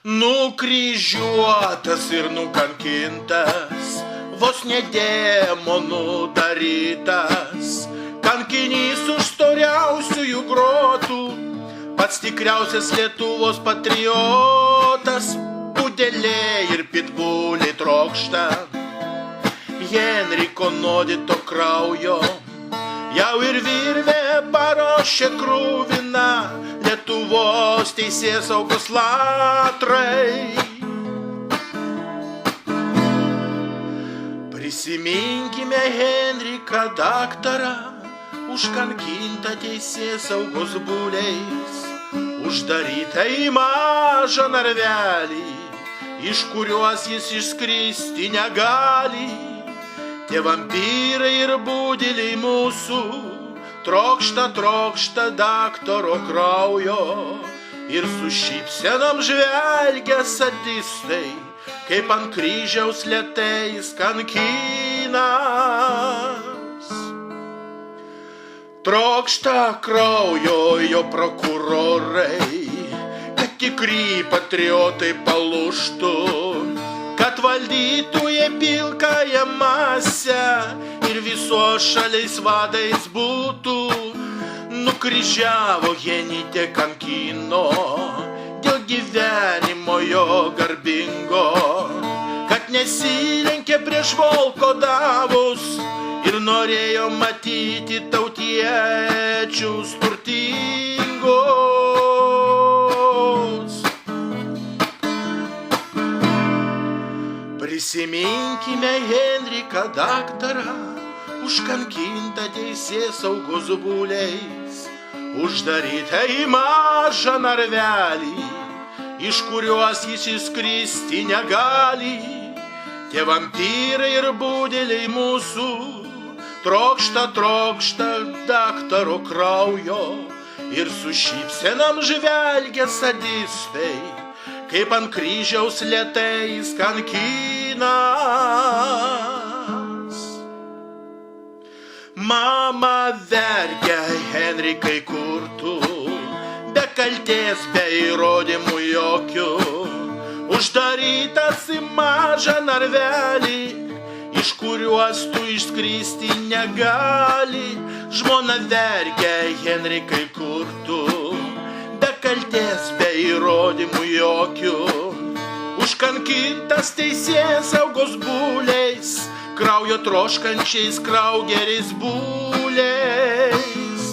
Nukryžiuotas ir nukankintas, vos ne demonų darytas, kankinys už storiausiųjų grotų, pats tikriausias Lietuvos patriotas, pudeliai ir pitbuliai trokšta Henriko nuodyto kraujo. Jau ir virvė paruošė krūviną Lietuvos teisėsaugos latrai. Prisiminkime Henriką daktarą, užkankintą teisėsaugos būliais, uždarytą į mažą narvelį, iš kuriuos jis išskristi negali. Tie vampyrai ir budeliai mūsų trokšta daktaro kraujo, ir su šypsenom žvelgia sadistai, kaip ant kryžiaus lėtais kankinas. Trokšta kraujo jo prokurorai, kad tikri patriotai palūžtų, kad valdytų jie pilkąją masę ir visos šaliais vadais būtų. Nukryžiavo Genytę, kankino dėl gyvenimo jo garbingo, kad nesilenkė prieš volkodavus ir norėjo matyti tautiečius turtingus. Prisiminkime Henriką daktarą, užkankintą teisėsaugos būliais, uždarytą į mažą narvelį, iš kuriuos jis išskristi negali. Tie vampyrai ir budeliai mūsų trokšta daktaro kraujo, ir su šypsenam žvelgia sadistai, kaip ant kryžiaus lėtais kankinas. Mama verkia Henrikai kurtų, be kaltės, be įrodymų jokių, uždarytas į mažą narvelį, iš kuriuos tu išskristi negali. Žmona verkia Henrikai kurtų, be kaltės, be įrodymų jokių, užkankintas teisėsaugos būliais, kraujo troškančiais kraugeriais būliais.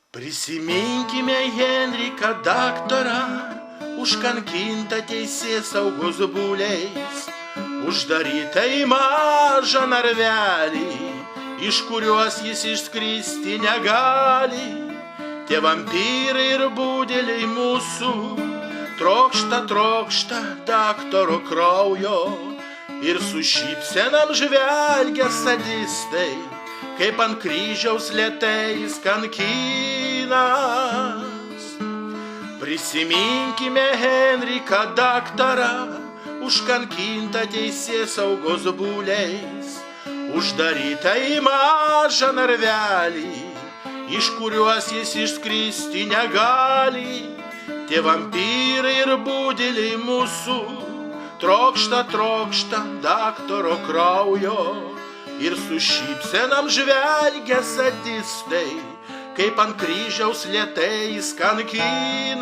Prisiminkime Henriką daktarą, užkankintą teisėsaugos būliais, uždarytą į mažą narvelį, iš kuriuos jis išskristi negali. Tie vampyrai ir budeliai mūsų trokšta daktaro kraujo, ir su šypsenam žvelgia sadistai, kaip ant kryžiaus lėtais kankinas. Prisiminkime Henriką daktarą, užkankintą teisėsaugos būliais, uždarytą į mažą narvelį, iš kuriuos jis išskristi negali. Tie vampyrai ir budeliai mūsų trokšta daktaro kraujo, ir su šypsenam žvelgia sadistai, kaip ant kryžiaus lėtais kankinas.